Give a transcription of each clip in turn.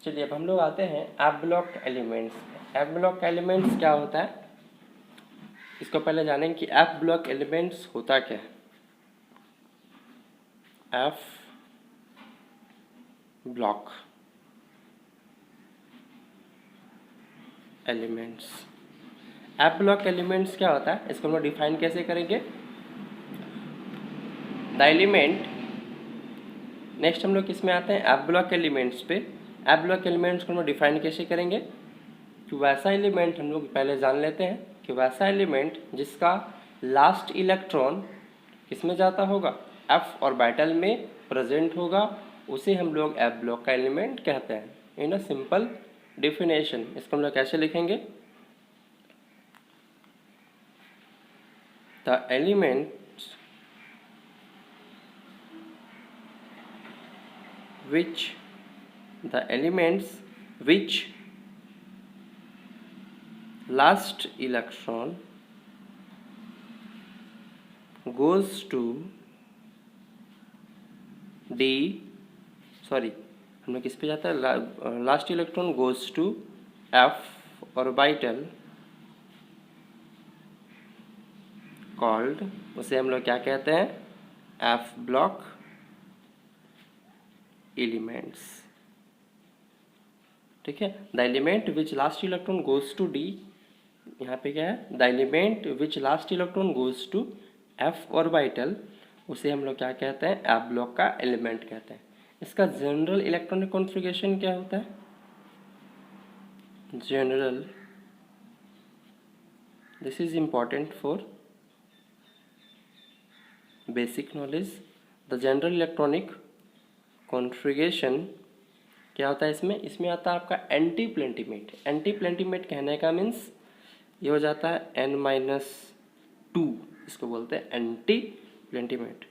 चलिए अब हम लोग आते हैं F block elements. F block elements क्या होता है, इसको पहले जानेंगे कि एफ ब्लॉक एलिमेंट्स होता क्या है। F block elements, F block elements क्या होता है, इसको हम लोग डिफाइन कैसे करेंगे। द एलिमेंट, नेक्स्ट हम लोग किस में आते हैं, एफ ब्लॉक एलिमेंट्स पे। एफ ब्लॉक एलिमेंट्स को हम लोग डिफाइन कैसे करेंगे कि वैसा एलिमेंट हम लोग पहले जान लेते हैं कि वैसा एलिमेंट जिसका लास्ट इलेक्ट्रॉन किस में जाता होगा, एफ ऑर्बिटल में प्रेजेंट होगा, उसे हम लोग एफ ब्लॉक का एलिमेंट कहते हैं। इन अ सिंपल डेफिनेशन इसको हम लोग कैसे लिखेंगे, the element which the elements which last electron goes to d, sorry हम लोग किस पे जाता है, last electron goes to F orbital called, उसे हम लोग क्या कहते हैं, एफ ब्लॉक एलिमेंट्स। ठीक है, the element which last electron goes to D, यहाँ पे क्या है, the element which last electron goes to F orbital, उसे हम लोग क्या कहते हैं, एफ ब्लॉक का एलिमेंट कहते हैं। इसका जनरल इलेक्ट्रॉनिक कॉन्फ़िगरेशन क्या होता है, general, this is important for basic knowledge. The general electronic configuration क्या होता है, इसमें आता है आपका एंटी प्लेंटिमेट। एंटी प्लेंटिमेट कहने का मीन्स ये हो जाता है n-2, इसको बोलते हैं एंटी प्लेंटिमेट।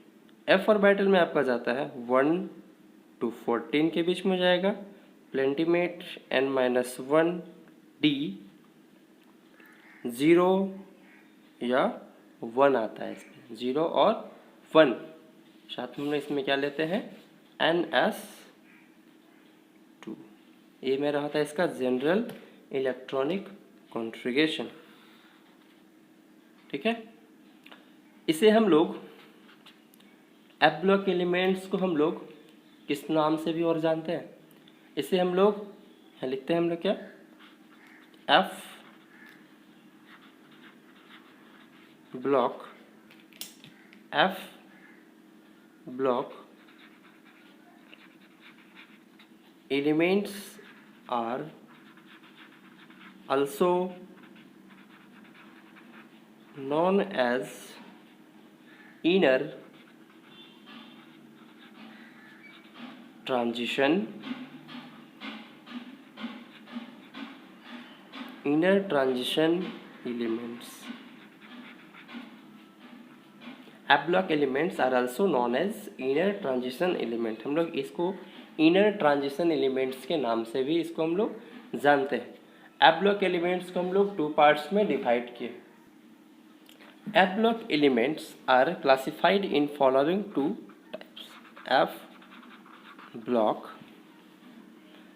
एफ ऑर्बिटल में आपका जाता है 1 to 14 के बीच में जाएगा। प्लेंटिमेट n-1 d 0 या 1 आता है, इसमें 0 और 1, साथ में हम इसमें क्या लेते हैं, ns2। ये मेरा होता है इसका जनरल इलेक्ट्रॉनिक कॉन्फ़िगरेशन। ठीक है, इसे हम लोग एफ ब्लॉक एलिमेंट्स को हम लोग किस नाम से भी और जानते हैं, इसे हम लोग यहाँ लिखते हैं, हम लोग क्या, F block, F block elements are also known as inner transition elements। F block elements are also known as inner transition element, हम लोग इसको इनर ट्रांजिशन एलिमेंट्स के नाम से भी इसको हम लोग जानते हैं। एफ ब्लॉक एलिमेंट्स को हम लोग 2 पार्ट्स में डिवाइड किए। F block elements are classified in following 2 types. F block,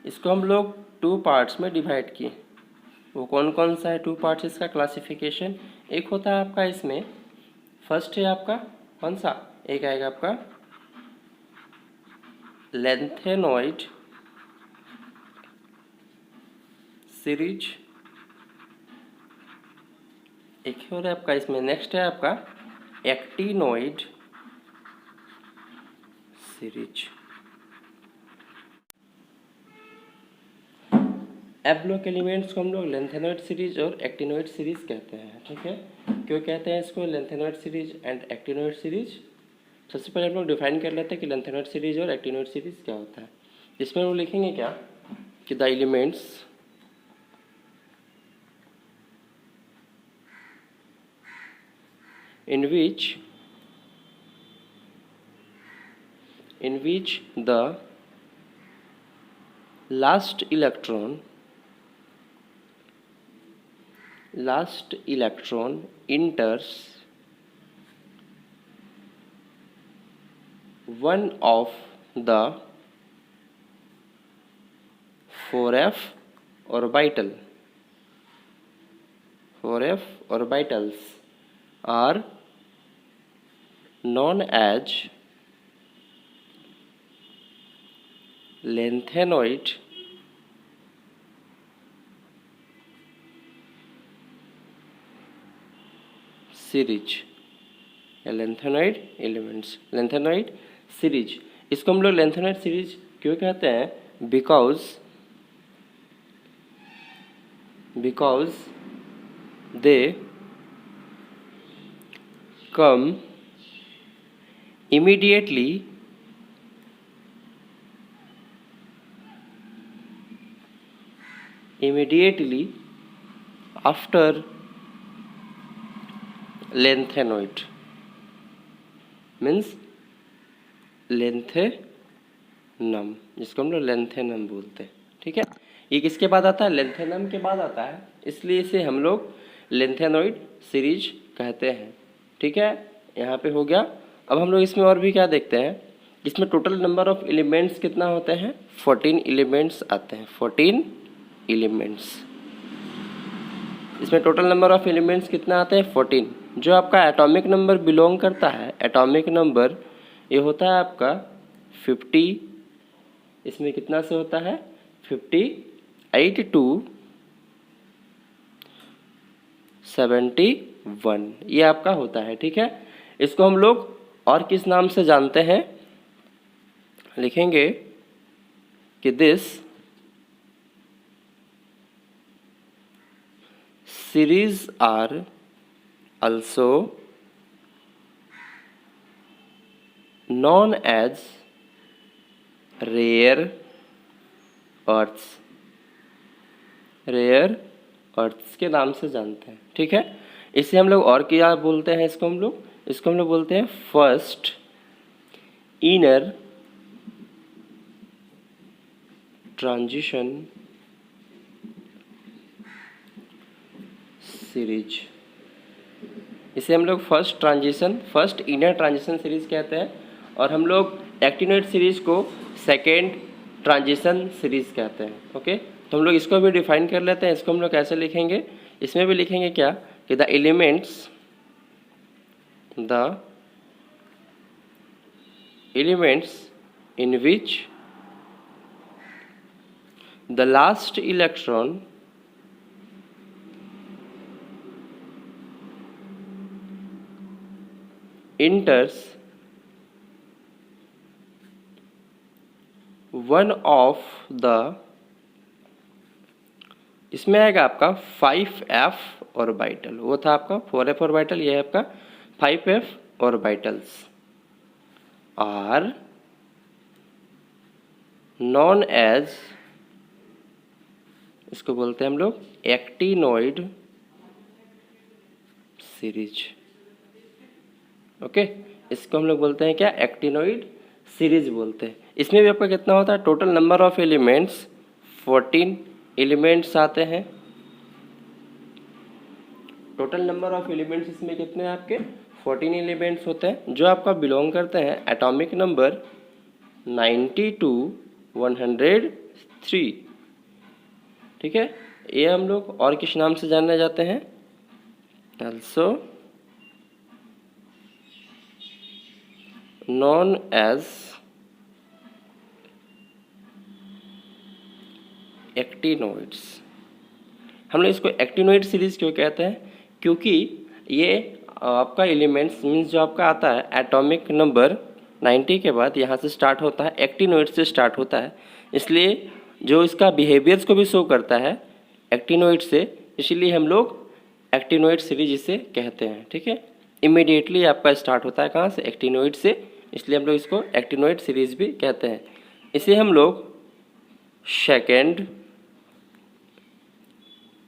इसको हम लोग 2 पार्ट्स में डिवाइड किए। वो कौन कौन सा है 2 पार्ट्स इसका क्लासिफिकेशन, एक होता है आपका इसमें, फर्स्ट है आपका कौन सा, एक आएगा आपका लेंथेनॉइड सीरीज, एक और है आपका इसमें, नेक्स्ट है आपका actinoid series. F block elements को हम लोग लेंथेनॉइड सीरीज और एक्टिनॉइड सीरीज कहते हैं। ठीक है, क्यों कहते हैं इसको lanthanoid series and actinoid series, सबसे पहले हम लोग डिफाइन कर लेते हैं कि लेंथेनॉइड सीरीज और एक्टिनॉइड सीरीज क्या होता है। इसमें हम लिखेंगे क्या कि the elements in which the last electron enters one of the 4f orbital, 4f orbitals are known as lanthanoid series या लेंथेनॉइड एलिमेंट्स, लेंथेनॉइड सीरीज। इसको हम लोग लेंथेनॉइड सीरीज क्यों कहते हैं? Because they come immediately after lengthenoid, means lanthanum, जिसको हम लोग लेंथेनम बोलते हैं। ठीक है, ये किसके बाद आता है? लेंथेनम के बाद आता है, इसलिए इसे हम लोग लेंथेनॉइड सीरीज कहते हैं। ठीक है, यहाँ पे हो गया। अब हम लोग इसमें और भी क्या देखते हैं, इसमें टोटल नंबर ऑफ एलिमेंट्स कितना होते हैं? 14 एलिमेंट्स आते हैं, 14 एलिमेंट्स। इसमें टोटल नंबर ऑफ एलिमेंट्स कितना आते हैं? 14। जो आपका एटॉमिक नंबर बिलोंग करता है, एटॉमिक नंबर ये होता है आपका 50। इसमें कितना से होता है? 58 to 71 ये आपका होता है। ठीक है, इसको हम लोग और किस नाम से जानते हैं? लिखेंगे कि this series are also known as rare earths, rare earths के नाम से जानते हैं। ठीक है, इसे हम लोग और क्या बोलते हैं? इसको हम लोग बोलते हैं फर्स्ट इनर ट्रांजिशन सीरीज। इसे हम लोग फर्स्ट इनर ट्रांजिशन सीरीज कहते हैं, और हम लोग एक्टिनोइड सीरीज को सेकेंड ट्रांजिशन सीरीज कहते हैं। ओके, तो हम लोग इसको भी डिफाइन कर लेते हैं। इसको हम लोग कैसे लिखेंगे? इसमें भी लिखेंगे क्या कि the elements in which the last electron enters one of the, इसमें आएगा आपका 5f ऑर्बिटल। वो था आपका 4f ऑर्बिटल, ये है आपका 5f orbitals are known as, इसको बोलते हैं हम लोग एक्टिनोइड सीरीज। ओके, इसको हम लोग बोलते हैं क्या? एक्टिनोइड सीरीज बोलते हैं। इसमें भी आपका कितना होता है? Total number of elements 14 elements आते हैं। टोटल नंबर ऑफ एलिमेंट्स इसमें कितने हैं आपके? 14 एलिमेंट्स होते हैं, जो आपका बिलोंग करते हैं एटॉमिक नंबर 90 to 103। ठीक है, ये हम लोग और किस नाम से जाने जाते हैं? Also known as actinoids. हम लोग इसको एक्टिनोइड सीरीज क्यों कहते हैं? क्योंकि ये आपका एलिमेंट्स मीन्स जो आपका आता है एटॉमिक नंबर 90 के बाद यहाँ से स्टार्ट होता है, एक्टिनोइड से स्टार्ट होता है, इसलिए जो इसका बिहेवियर्स को भी शो करता है एक्टिनोइड से, इसीलिए हम लोग एक्टिनोइड सीरीज इसे कहते हैं। ठीक है, इमीडिएटली आपका स्टार्ट होता है कहाँ से? एक्टिनोइड से, इसलिए हम लोग इसको एक्टिनोइड सीरीज भी कहते हैं। इसे हम लोग सेकेंड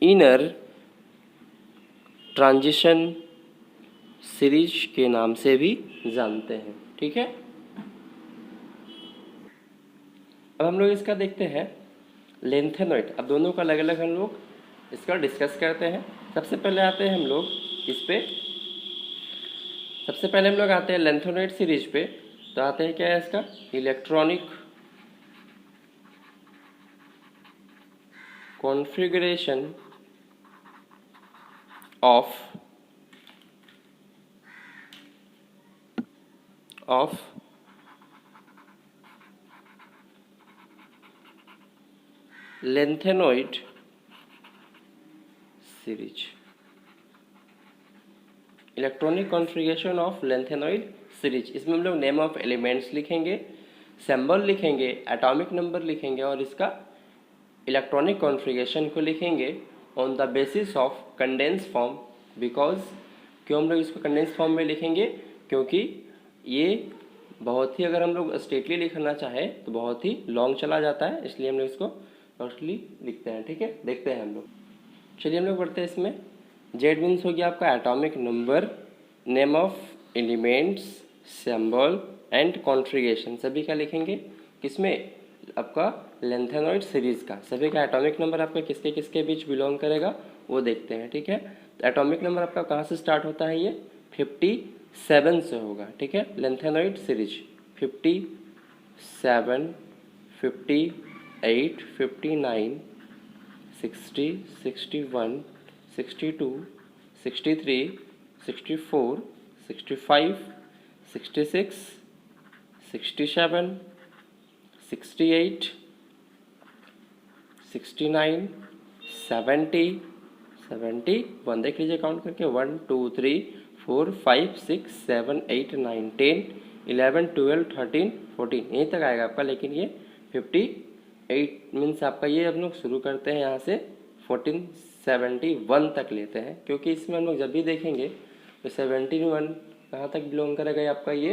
इनर ट्रांजिशन सीरीज के नाम से भी जानते हैं। ठीक है, अब हम लोग इसका देखते हैं लेंथेनॉइड। अब दोनों का अलग अलग हम लोग इसका डिस्कस करते हैं। सबसे पहले आते हैं हम लोग इस पे, सबसे पहले हम लोग आते हैं लेंथेनॉइड सीरीज पे। तो आते हैं क्या है इसका? Electronic configuration of lengthenoid series, electronic configuration of lanthanoid series. इसमें हम लोग नेम ऑफ एलिमेंट्स लिखेंगे, सिंबल लिखेंगे, एटॉमिक नंबर लिखेंगे और इसका इलेक्ट्रॉनिक कॉन्फ़िगरेशन को लिखेंगे on the basis of condense form. Because क्यों हम लोग इसको कंडेंस फॉर्म में लिखेंगे, क्योंकि ये बहुत ही, अगर हम लोग स्ट्रेटली लिखना चाहें तो बहुत ही लॉन्ग चला जाता है, इसलिए हम लोग इसको शॉर्टली लिखते हैं। ठीक है, देखते हैं हम लोग। चलिए हम लोग पढ़ते हैं इसमें। जेड मीन्स हो गया आपका atomic number, name of elements, symbol and configuration, सभी का लिखेंगे। किसमें? आपका लेंथेनॉइड सीरीज का। सभी का एटॉमिक नंबर आपका किसके किसके बीच बिलोंग करेगा वो देखते हैं। ठीक है, तो एटॉमिक नंबर आपका कहाँ से स्टार्ट होता है? ये 57 से होगा। ठीक है, लेंथेनॉइड सीरीज 57, 58, 59, 60, 61, 62, 63, 64, 65, 66, 67, 68, 69, 70, 71, देख लीजिए काउंट करके, 1 2 3 4 5 6 7 8 9 10 11 12 13 14, यहीं तक आएगा आपका। लेकिन ये 58 मीन्स आपका, ये हम लोग शुरू करते हैं यहाँ से 1471 तक लेते हैं, क्योंकि इसमें हम लोग जब भी देखेंगे तो 71 कहाँ तक बिलोंग करेगा आपका, ये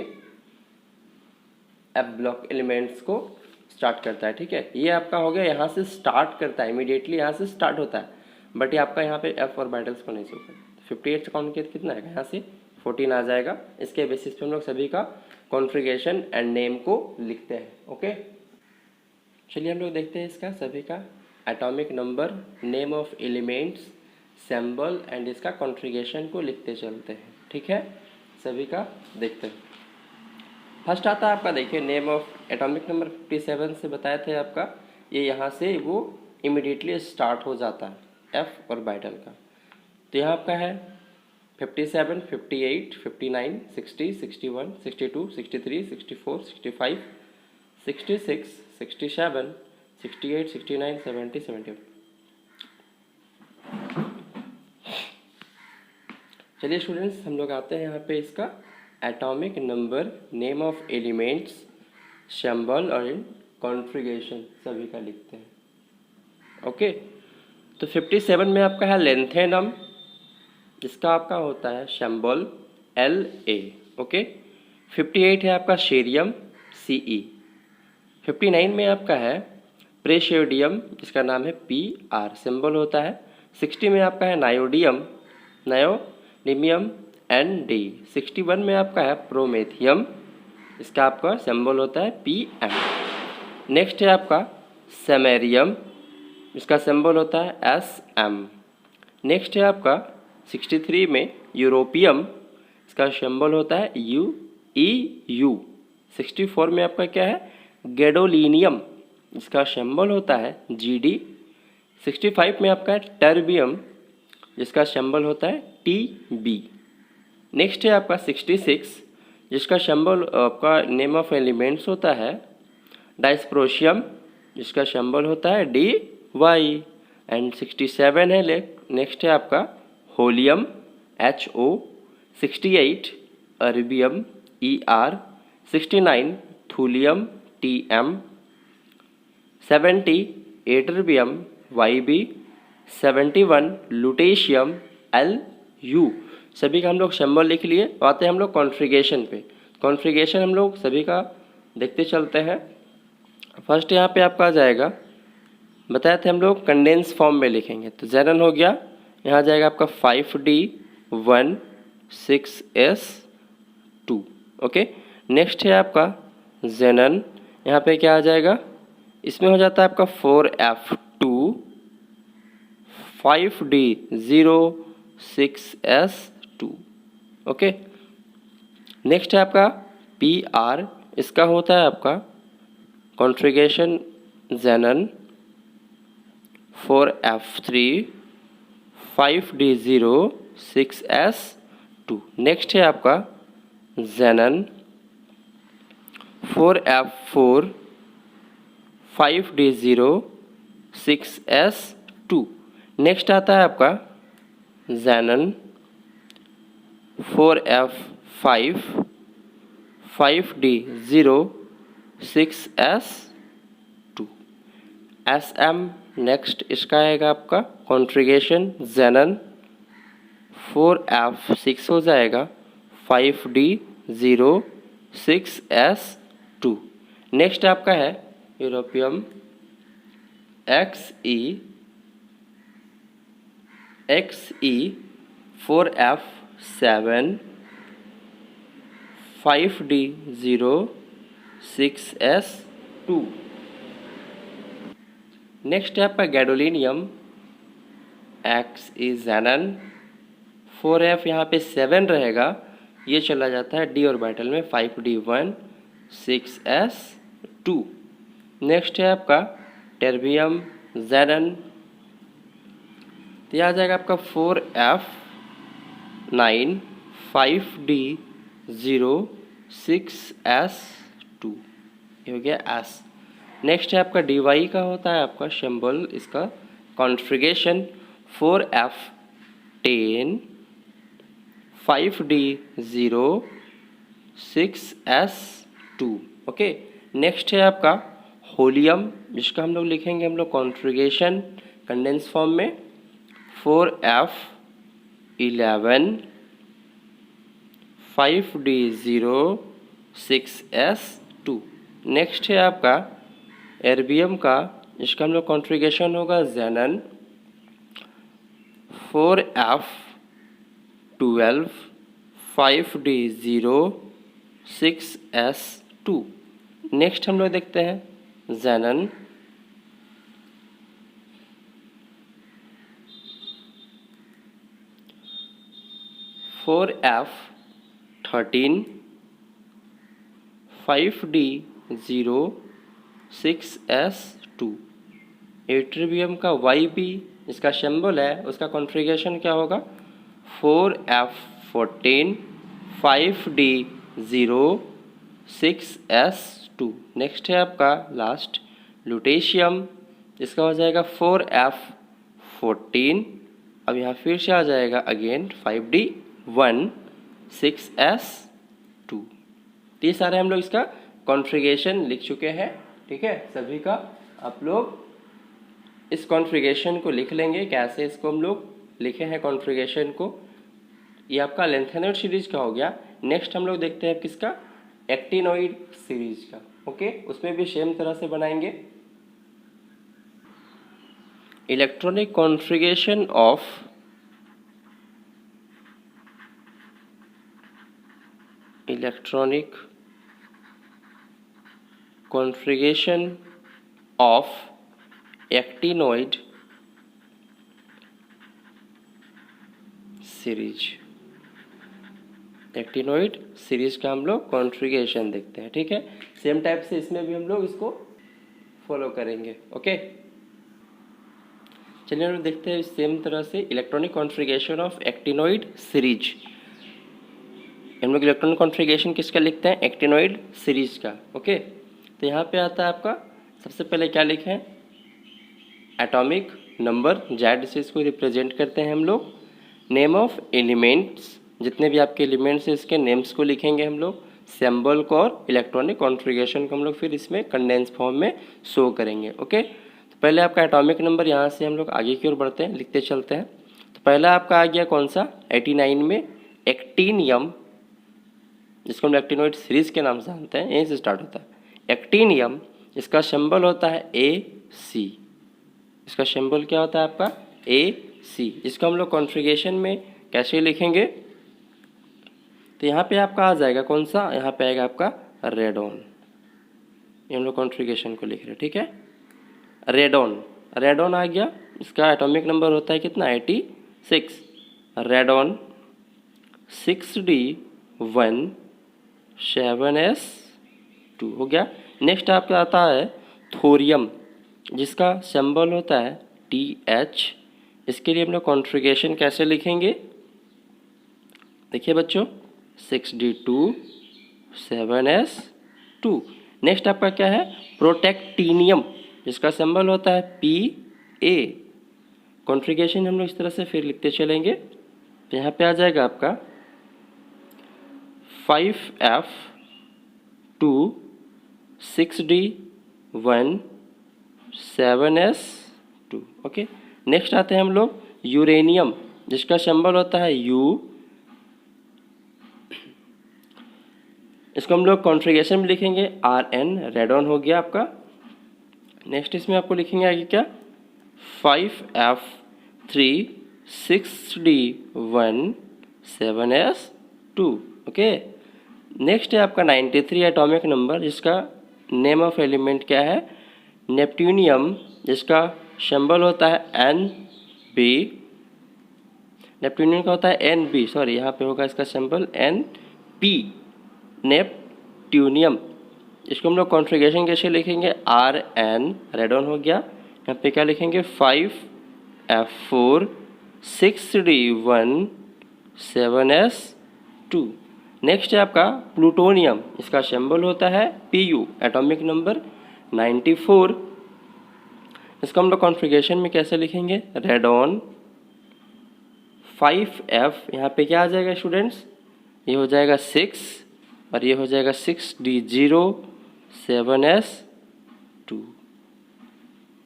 एफ ब्लॉक एलिमेंट्स को स्टार्ट करता है। ठीक है, ये आपका हो गया, यहाँ से स्टार्ट करता है, इमीडिएटली यहाँ से स्टार्ट होता है, बट ये आपका यहाँ पे एफ ऑर्बिटल्स को नहीं होगा। 58 से काउंट किया कितना आएगा, यहाँ से 14 आ जाएगा। इसके बेसिस पे हम लोग सभी का कॉन्फ़िगरेशन एंड नेम को लिखते हैं। ओके, चलिए हम लोग देखते हैं इसका सभी का atomic number, name of elements, symbol and इसका कॉन्फ़िगरेशन को लिखते चलते हैं। ठीक है, सभी का देखते हैं। फर्स्ट आता है आपका, देखिए नेम ऑफ एटॉमिक नंबर 57 से बताए थे आपका, ये यहाँ से वो इमिडिएटली स्टार्ट हो जाता है एफ ऑर्बिटल का। तो यहाँ आपका है 57, 58, 59, 60, 61, 62, 63, 64, 65, 66, 67, 68, 69, 70, 71। चलिए स्टूडेंट्स, हम लोग आते हैं यहाँ पे इसका atomic number, name of elements, symbol और इन कॉन्फ़िगरेशन सभी का लिखते हैं। ओके, तो 57 में आपका है लेंथेनम, जिसका आपका होता है सिंबल La। ओके, 58 है आपका शेरियम Ce। 59 में आपका है प्रेशियोडियम, जिसका नाम है Pr, सिंबल होता है। 60 में आपका है नायोडियम, नायोडिमियम Nd। 61 में आपका है प्रोमेथियम, इसका आपका सिंबल होता है Pm। नेक्स्ट है आपका सेमेरियम, इसका सिंबल होता है Sm। नेक्स्ट है आपका 63 में यूरोपियम, इसका सिंबल होता है Eu। 64 में आपका क्या है गैडोलिनियम, इसका सिंबल होता है Gd। 65 में आपका है टर्बियम, जिसका सिंबल होता है Tb। नेक्स्ट है आपका 66, जिसका सिंबल आपका नेम ऑफ एलिमेंट्स होता है डाइस्प्रोशियम, जिसका सिंबल होता है Dy। एंड 67 है नेक्स्ट है आपका holmium Ho। 68 अरबियम Er। 69 thulium Tm। 70 एटर्बियम Yb। 71 lutetium Lu। सभी का हम लोग सिंबल लिख लिए। आते हैं हम लोग कॉन्फ़िगरेशन पे। कॉन्फ़िगरेशन हम लोग सभी का देखते चलते हैं। फर्स्ट यहाँ पे आपका आ जाएगा, बताए थे हम लोग कंडेंस फॉर्म में लिखेंगे, तो जेनन हो गया, यहाँ जाएगा आपका 5D1 6S2। ओके, नेक्स्ट है आपका जेनन, यहाँ पे क्या आ जाएगा, इसमें हो जाता है आपका 4F2 5D0 6S2। Okay, next है आपका PR, इसका होता है आपका configuration जेनन 4F3 5D0 6S2। Next है आपका जेनन 4F4 5D0 6S2। नेक्स्ट आता है आपका जेनन 4F5 5D0 6S2। SM next इसका आएगा आपका कॉन्फ़िगरेशन जेनन 4F6 हो जाएगा 5D0 6S2। नेक्स्ट आपका है europium XE 4F7 5D0 6S2। Next है आपका गैडोलिनियम XE जेनन 4F यहाँ पे 7 रहेगा, ये चला जाता है d ऑर्बिटल में 5D1 6S2। नेक्स्ट है आपका टेर्बियम जेनन, तो यह आ जाएगा आपका 4F9 5D0 6S2, ये हो गया S। नेक्स्ट है आपका DY का होता है आपका सिंबल, इसका configuration 4F10 5D0 6S2। Okay, next है आपका होलियम, जिसका हम लोग लिखेंगे हम लोग कॉन्फ़िगरेशन कंडेंस फॉर्म में 4F11 5D0 6S2। नेक्स्ट है आपका एर्बियम का, जिसका हम लोग कॉन्फ़िगरेशन होगा जेनन 4F12 5D0 6S2। नेक्स्ट हम लोग देखते हैं जेनन 4F13 5D0 6S2। एट्रिबियम का YB, इसका सिंबल है, उसका कॉन्फ़िगरेशन क्या होगा 4F14 5D0 6S2। नेक्स्ट है आपका लास्ट लुटेशियम, इसका हो जाएगा 4F14, अब यहाँ फिर से आ जाएगा अगेन 5D1 6S2। तो ये सारे हम लोग इसका कॉन्फ़िगरेशन लिख चुके हैं, ठीक है। सभी का आप लोग इस कॉन्फ़िगरेशन को लिख लेंगे, कैसे इसको हम लोग लिखे हैं कॉन्फ़िगरेशन को। ये आपका लेंथेनॉइड सीरीज का हो गया। नेक्स्ट हम लोग देखते हैं किसका, एक्टिनॉइड सीरीज का। ओके, उसमें भी सेम तरह से बनाएंगे। Electronic configuration of actinoid series. Actinoid series का हम लोग कॉन्फ़िगरेशन देखते हैं, ठीक है। सेम टाइप से इसमें भी हम लोग इसको फॉलो करेंगे। ओके, चलिए हम लोग देखते हैं सेम तरह से electronic configuration of actinoid series. हम लोग इलेक्ट्रॉनिक कॉन्फ़िगरेशन किसका लिखते हैं, एक्टिनॉइड सीरीज का। ओके, तो यहाँ पे आता है आपका सबसे पहले क्या लिखें, एटॉमिक नंबर जेड से इसको रिप्रेजेंट करते हैं हम लोग। नेम ऑफ एलिमेंट्स, जितने भी आपके एलिमेंट्स हैं इसके नेम्स को लिखेंगे हम लोग। सिंबल को और इलेक्ट्रॉनिक कॉन्फ़िगरेशन को हम लोग फिर इसमें कंडेंस फॉर्म में शो करेंगे। ओके, तो पहले आपका एटॉमिक नंबर, यहाँ से हम लोग आगे की ओर बढ़ते हैं, लिखते चलते हैं। तो पहला आपका आ गया कौन सा, 89 में एक्टिनियम, जिसको हम एक्टिनॉइड सीरीज के नाम से जानते हैं, यहीं से स्टार्ट होता है एक्टिनियम। इसका सिंबल होता है AC, इसका सिंबल क्या होता है आपका AC। इसको हम लोग कॉन्फ़िगरेशन में कैसे लिखेंगे, तो यहाँ पे आपका आ जाएगा कौन सा, यहाँ पे आएगा आपका रेडॉन। ये हम लोग कॉन्फ़िगरेशन को लिख रहे हैं, ठीक है। रेडॉन, रेडॉन आ गया, इसका एटॉमिक नंबर होता है कितना, 86। रेडॉन 6D1 7S2 हो गया। नेक्स्ट आपका आता है थोरियम, जिसका सिंबल होता है ATH। इसके लिए हम लोग कॉन्फ़िगरेशन कैसे लिखेंगे? देखिए बच्चों, 6D2 7S2। नेक्स्ट आपका क्या है? प्रोटेक्टीनियम, जिसका सिंबल होता है PA। कॉन्फ़िगरेशन हम लोग इस तरह से फिर लिखते चलेंगे। तो यहाँ पे आ जाएगा आपका 5F2 6D1 7S2। Okay, next आते हैं हम लोग यूरेनियम, जिसका सिंबल होता है U। इसको हम लोग कॉन्फ़िगरेशन में लिखेंगे RN, रेडॉन हो गया आपका। नेक्स्ट इसमें आपको लिखेंगे आगे क्या? 5F3 6D1 7S2। Okay, next है आपका 93 एटॉमिक नंबर, जिसका नेम ऑफ एलिमेंट क्या है? नेपट्यूनियम, जिसका सिंबल होता है NB। नेपट्यूनियम का होता है NB, सॉरी यहाँ पे होगा इसका सिंबल NP, नेपट्यूनियम। इसको हम लोग कॉन्फ़िगरेशन कैसे लिखेंगे? RN, रेडॉन हो गया। यहाँ पे क्या लिखेंगे? 5F4 6D1 7S2। नेक्स्ट है आपका प्लूटोनियम, इसका सिंबल होता है PU, एटॉमिक नंबर 94। इसको हम लोग कॉन्फ़िगरेशन में कैसे लिखेंगे? रेडॉन। 5F, यहाँ पे क्या आ जाएगा स्टूडेंट्स? ये हो जाएगा 6 और ये हो जाएगा 6D0 7S2।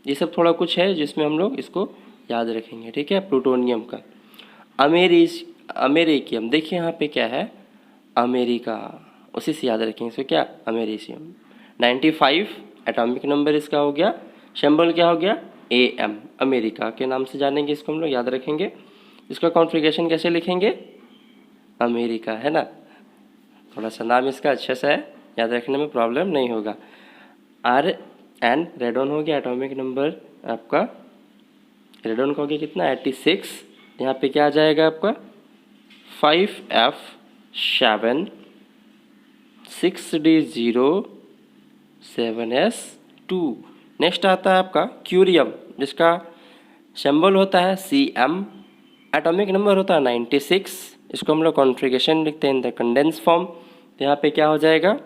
ये सब थोड़ा कुछ है जिसमें हम लोग इसको याद रखेंगे, ठीक है? प्लूटोनियम का। अमेरिकियम, देखिए यहाँ पे क्या है? अमेरिका, उसी से याद रखेंगे इसको, क्या? अमेरिशियम। 95 एटॉमिक नंबर इसका हो गया। सिंबल क्या हो गया? AM, अमेरिका के नाम से जानेंगे इसको, हम लोग याद रखेंगे। इसका कॉन्फ़िगरेशन कैसे लिखेंगे? अमेरिका, है ना? थोड़ा सा नाम इसका अच्छा सा है, याद रखने में प्रॉब्लम नहीं होगा। RN, रेडॉन हो गया, एटॉमिक नंबर आपका रेडॉन का हो गया कितना? 86। यहाँ पे क्या आ जाएगा आपका? 5F7 6D0 7S2। नेक्स्ट आता है आपका क्यूरियम, जिसका सिंबल होता है CM, एटॉमिक नंबर होता है 96। इसको हम लोग कॉन्फ़िगरेशन लिखते हैं इन द कंडेंस फॉर्म। तो यहाँ पे क्या हो जाएगा?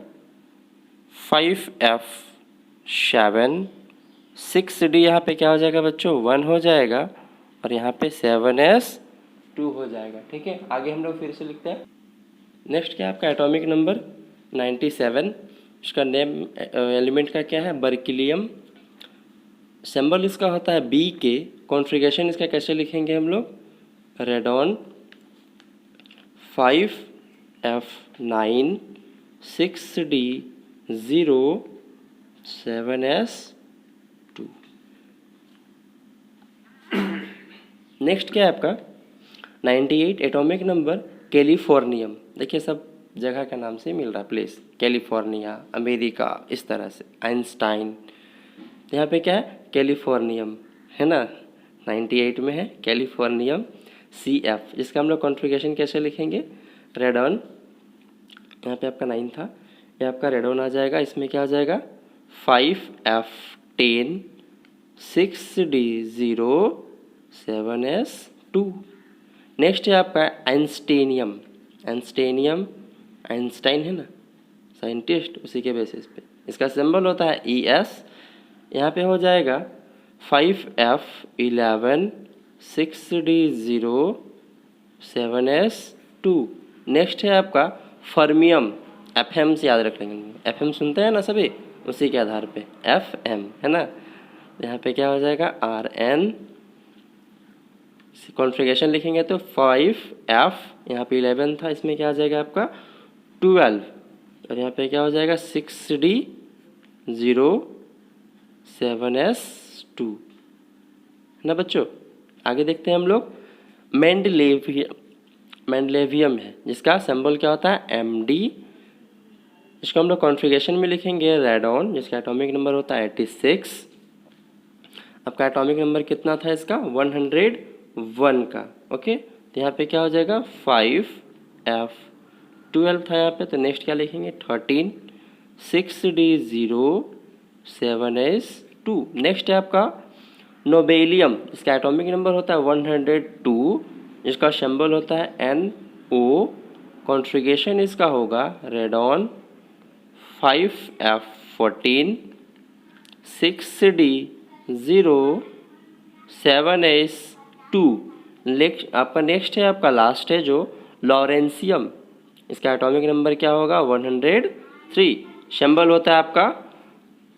5F7 6D, यहाँ पे क्या हो जाएगा बच्चों? 1 हो जाएगा और यहाँ पे 7S2 हो जाएगा, ठीक है? आगे हम लोग फिर से लिखते हैं। नेक्स्ट क्या है आपका? Atomic number 97। इसका नेम एलिमेंट का क्या है? बर्किलियम। सिंबल इसका होता है BK। कॉन्फ़िगरेशन इसका कैसे लिखेंगे हम लोग? Radon. 5F9 6D0 7S2। Next क्या है आपका? 98 एटॉमिक नंबर कैलिफोर्नियम। देखिए सब जगह का नाम से मिल रहा है, प्लेस। कैलिफोर्निया, अमेरिका, इस तरह से। आइंस्टाइन, यहाँ पे क्या है? कैलिफोर्नियम, है ना? 98 में है कैलिफोर्नियम CF, जिसका हम लोग कॉन्फ़िगरेशन कैसे लिखेंगे? रेडॉन। यहाँ पे आपका 9 था, ये आपका रेडॉन आ जाएगा। इसमें क्या आ जाएगा? 5F10 6D0 7S2। नेक्स्ट है आपका आइंस्टीनियम। आइंस्टीनियम, आइंस्टाइन है ना साइंटिस्ट, उसी के बेसिस पे इसका सिंबल होता है ES। यहाँ पे हो जाएगा 5F11 6D0 7S2। नेक्स्ट है आपका फर्मियम। FM से याद रख लेंगे, FM सुनते हैं ना सभी, उसी के आधार पे FM, है ना? यहाँ पे क्या हो जाएगा? RN। कॉन्फ़िगरेशन लिखेंगे तो 5F, यहाँ पे 11 था, इसमें क्या आ जाएगा आपका? 12 और यहाँ पे क्या हो जाएगा? 6D0 7S2, है ना बच्चों? आगे देखते हैं हम लोग। मेंडलेवियम है, जिसका सिंबल क्या होता है? MD। इसको हम लोग कॉन्फ़िगरेशन में लिखेंगे रेडॉन, जिसका एटॉमिक नंबर होता है 86। आपका एटॉमिक नंबर कितना था इसका? 101 का। ओके, तो यहाँ पे क्या हो जाएगा? 5F12 था यहाँ पे, तो नेक्स्ट क्या लिखेंगे? 13 6D0 7S2। नेक्स्ट है आपका नोबेलियम, इसका एटॉमिक नंबर होता है 102, इसका सिंबल होता है NO, कॉन्फ़िगरेशन इसका होगा रेडॉन 5F14 6D07S2। आपका नेक्स्ट है, आपका लास्ट है जो लॉरेंसियम, इसका एटॉमिक नंबर क्या होगा 103, सिंबल होता है आपका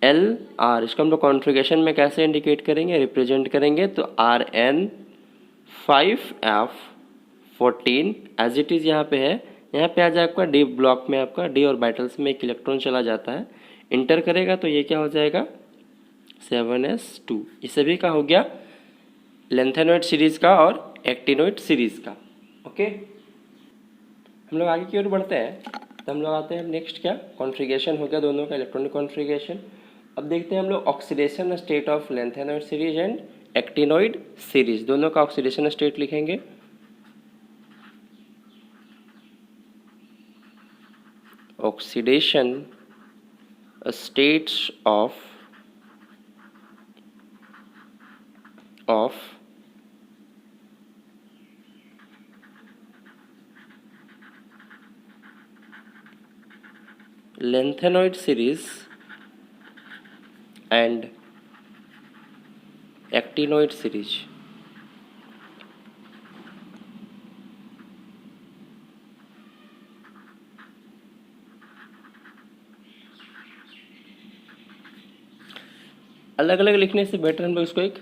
LR। इसको हम लोग कॉन्फ़िगरेशन में कैसे इंडिकेट करेंगे, रिप्रेजेंट करेंगे, तो RN5F14 एज इट इज़ यहाँ पे है। यहाँ पे आ जाए आपका डी ब्लॉक में, आपका डी ऑर्बिटल्स में एक इलेक्ट्रॉन चला जाता है, इंटर करेगा तो ये क्या हो जाएगा 7s2। ये सभी का हो गया लेंथेनॉइड सीरीज़ का और एक्टिनॉइड सीरीज़ का। ओके, हम लोग आगे की ओर बढ़ते हैं, तो हम लोग आते हैं नेक्स्ट, क्या कॉन्फ़िगरेशन हो गया दोनों का, इलेक्ट्रॉनिक कॉन्फ़िगरेशन। अब देखते हैं हम लोग oxidation state of lanthanoid series and actinoid series, दोनों का ऑक्सीडेशन स्टेट लिखेंगे। Oxidation states of lengthenoid series and actinoid series। अलग अलग लिखने से बेटर हम लोग इसको एक,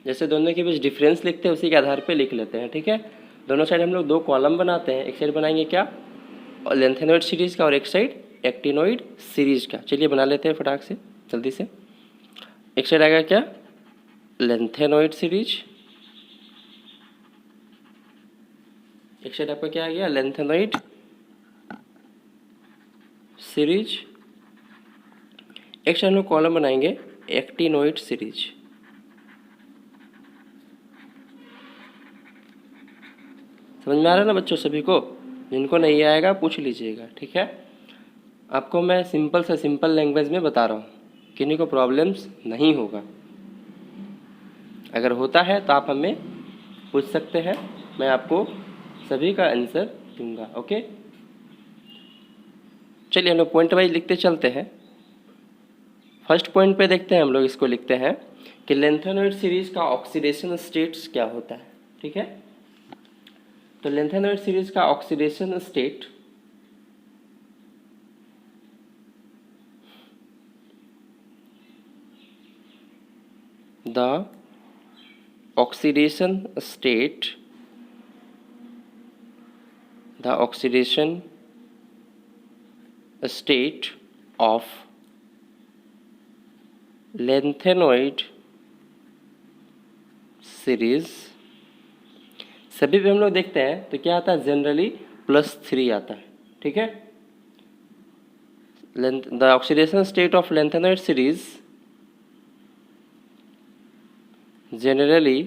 जैसे दोनों के बीच डिफरेंस लिखते हैं उसी के आधार पे लिख लेते हैं, ठीक है। दोनों साइड हम लोग दो कॉलम बनाते हैं, एक साइड बनाएंगे क्या लेंथेनॉइड सीरीज़ का और एक साइड एक्टिनॉइड सीरीज़ का। चलिए बना लेते हैं फटाक से जल्दी से। एक साइड आएगा क्या लेंथेनॉइड सीरीज, एक साइड आपका क्या आ गया लेंथेनॉइड सीरीज, एक साइड हम लोग कॉलम बनाएंगे एक्टिनॉइड सीरीज। समझ में आ रहा है ना बच्चों सभी को, जिनको नहीं आएगा पूछ लीजिएगा, ठीक है। आपको मैं सिंपल से सिंपल लैंग्वेज में बता रहा हूँ, किन्हीं को प्रॉब्लम्स नहीं होगा। अगर होता है तो आप हमें पूछ सकते हैं, मैं आपको सभी का आंसर दूंगा। ओके, चलिए हम लोग पॉइंट वाइज लिखते चलते हैं। फर्स्ट पॉइंट पे देखते हैं, हम लोग इसको लिखते हैं कि लेंथेनॉइड सीरीज का ऑक्सीडेशन स्टेट्स क्या होता है, ठीक है। तो लेंथेनॉइड सीरीज का oxidation state the oxidation state of lanthanoid series, सभी पे हम लोग देखते हैं तो क्या आता है जनरली +3 आता है, ठीक है। The oxidation state of lanthanoid series generally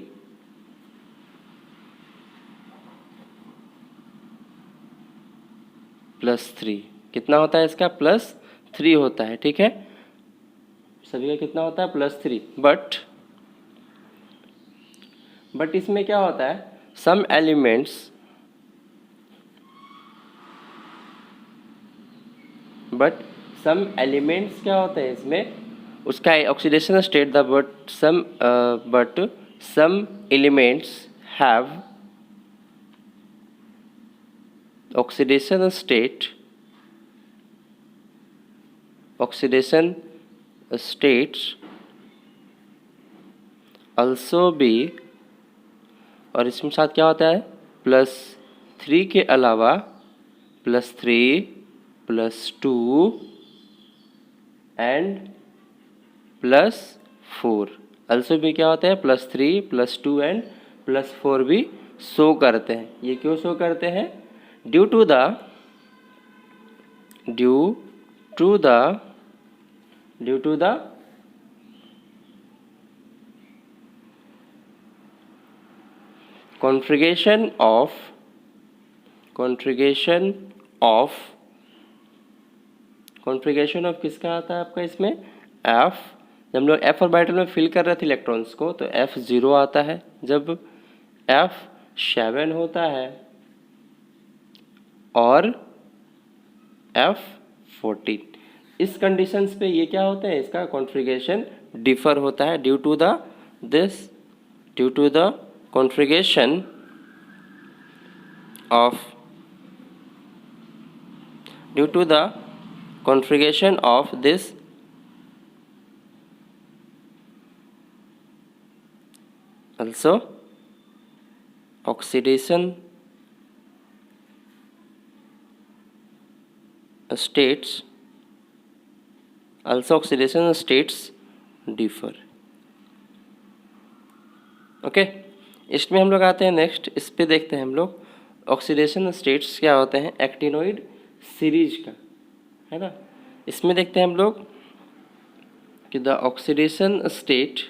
+3, कितना होता है इसका +3 होता है, ठीक है। सभी का कितना होता है +3, बट इसमें क्या होता है सम एलिमेंट्स, क्या होते हैं इसमें, उसका oxidation state but some elements have oxidation states also be, और इसमें साथ क्या होता है +3 के अलावा +3 +2 एंड +4, also भी क्या होता है +3 +2 एंड +4 भी शो करते हैं। ये क्यों शो करते हैं, due to the configuration of किसका आता है आपका इसमें F जब हम लोग f ऑर्बिटल में फिल कर रहे थे इलेक्ट्रॉन्स को तो F0 आता है, जब F7 होता है और F14, इस कंडीशंस पे ये क्या होता है, इसका कॉन्फ़िगरेशन डिफर होता है due to the configuration of this also oxidation states differ। Okay, इसमें हम लोग आते हैं नेक्स्ट, इस पे देखते हैं हम लोग ऑक्सीडेशन स्टेट्स क्या होते हैं एक्टिनोइड सीरीज का, है ना। इसमें देखते हैं हम लोग कि the oxidation state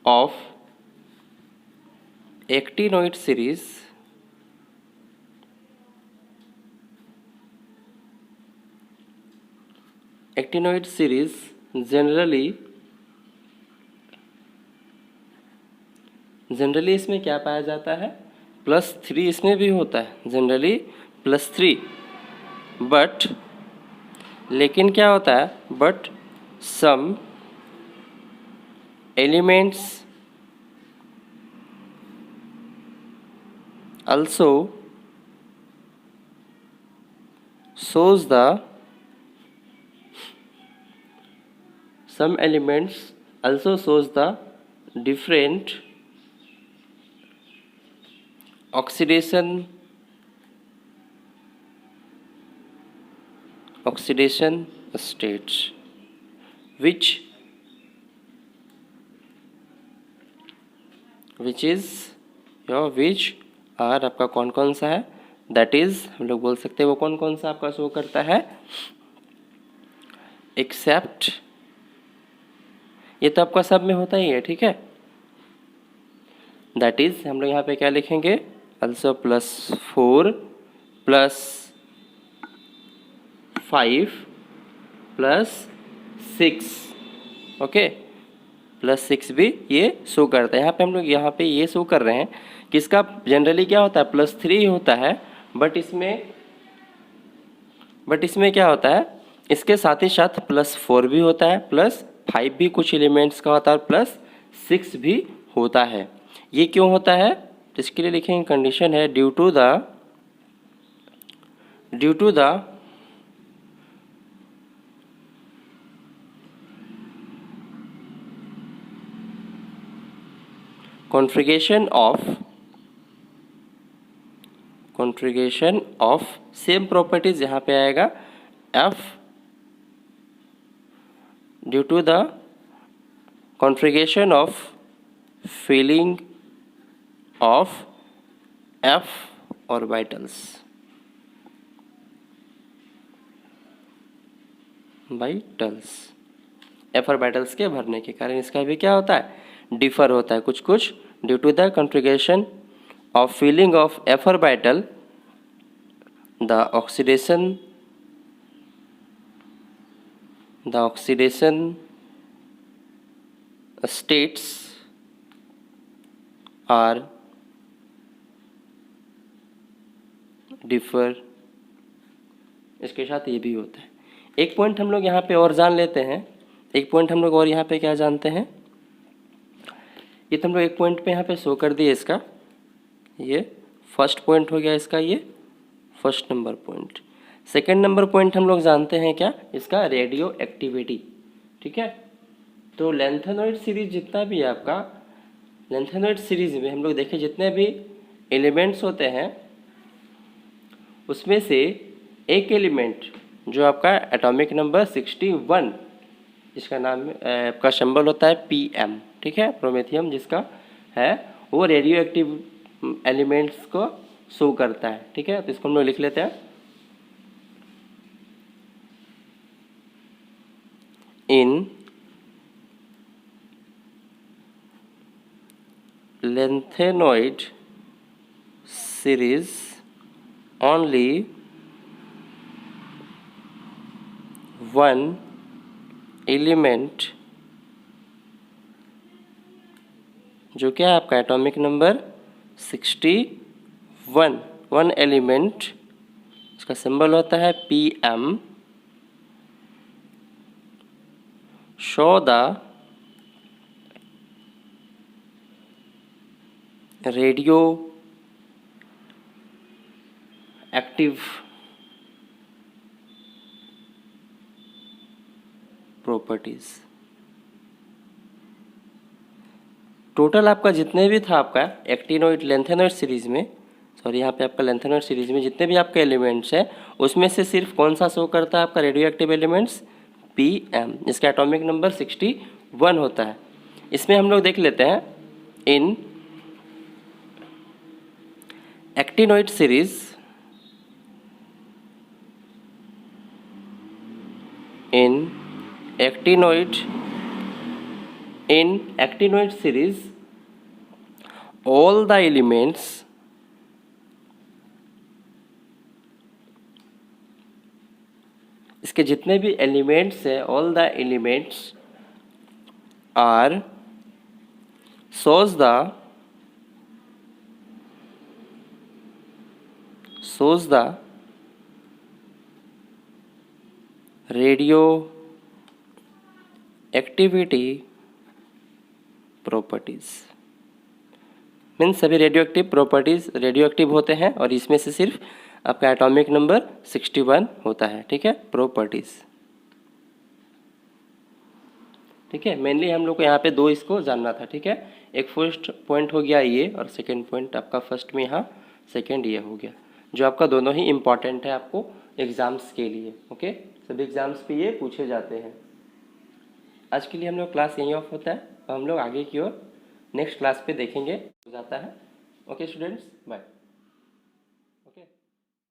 of actinoid series generally इसमें क्या पाया जाता है, +3 इसमें भी होता है जनरली +3, बट लेकिन क्या होता है, but some elements also shows the different oxidation states which are आपका कौन कौन सा है, दैट इज हम लोग बोल सकते हैं वो कौन कौन सा आपका शो करता है, एक्सेप्ट, ये तो आपका सब में होता ही है, ठीक है। दैट इज हम लोग यहाँ पे क्या लिखेंगे, also +4 +5 +6, ओके, +6 भी ये शो करता है। यहाँ पे हम लोग यहाँ पे ये शो कर रहे हैं कि इसका जनरली क्या होता है +3 होता है, बट इसमें क्या होता है, इसके साथ ही साथ +4 भी होता है, +5 भी कुछ एलिमेंट्स का होता है, +6 भी होता है। ये क्यों होता है, तो इसके लिए लिखेंगे कंडीशन है due to the configuration of same properties यहाँ पे आएगा F, due to the configuration of filling of F orbitals F orbitals के भरने के कारण इसका भी क्या होता है, डिफर होता है कुछ due to the configuration of filling of F orbital, the oxidation states are differ. इसके साथ ये भी होता है। एक पॉइंट हम लोग यहाँ पे और जान लेते हैं, एक पॉइंट हम लोग और यहाँ पे क्या जानते हैं, ये तो हम लोग एक पॉइंट पे यहाँ पे शो कर दिए इसका, ये फर्स्ट पॉइंट हो गया इसका, ये first number point. Second number point हम लोग जानते हैं क्या, इसका रेडियो एक्टिविटी, ठीक है। तो लेंथेनॉइड सीरीज जितना भी है आपका, लेंथेनॉइड सीरीज में हम लोग देखें जितने भी एलिमेंट्स होते हैं उसमें से एक एलिमेंट जो आपका एटॉमिक नंबर 61, जिसका नाम आपका सिंबल होता है PM, ठीक है, प्रोमेथियम जिसका है, वो रेडियो एक्टिव एलिमेंट्स को शो करता है, ठीक है। तो इसको हम लोग लिख लेते हैं, इन lanthanide series only one element, जो क्या है आपका एटॉमिक नंबर 61, वन एलिमेंट, इसका सिंबल होता है PM, show the radio active properties. Total आपका जितने भी था आपका एक्टिनोइड लेंथेनोइड सीरीज में, सॉरी यहाँ पे आपका लेंथेनोइड सीरीज में जितने भी आपके एलिमेंट्स हैं उसमें से सिर्फ कौन सा शो करता है आपका रेडियो एक्टिव एलिमेंट्स, PM, इसका एटॉमिक नंबर 61 होता है। इसमें हम लोग देख लेते हैं in actinoid series, in actinoid series all the elements इसके जितने भी एलिमेंट्स हैं all the elements are shows the radioactivity properties. Means सभी radioactive properties radioactive होते हैं और इसमें से सिर्फ आपका एटॉमिक नंबर 61 होता है। ठीक है, प्रॉपर्टीज। ठीक है, मेनली हम लोग को यहाँ पे दो इसको जानना था। ठीक है, एक फर्स्ट पॉइंट हो गया ये और सेकेंड पॉइंट आपका फर्स्ट में यहाँ सेकेंड ये हो गया, जो आपका दोनों ही इम्पॉर्टेंट है आपको एग्जाम्स के लिए। ओके, सभी एग्जाम्स पे ये पूछे जाते हैं। आज के लिए हम लोग क्लास यहीं ऑफ होता है और हम लोग आगे की ओर नेक्स्ट क्लास पे देखेंगे हो जाता है। Okay students, bye.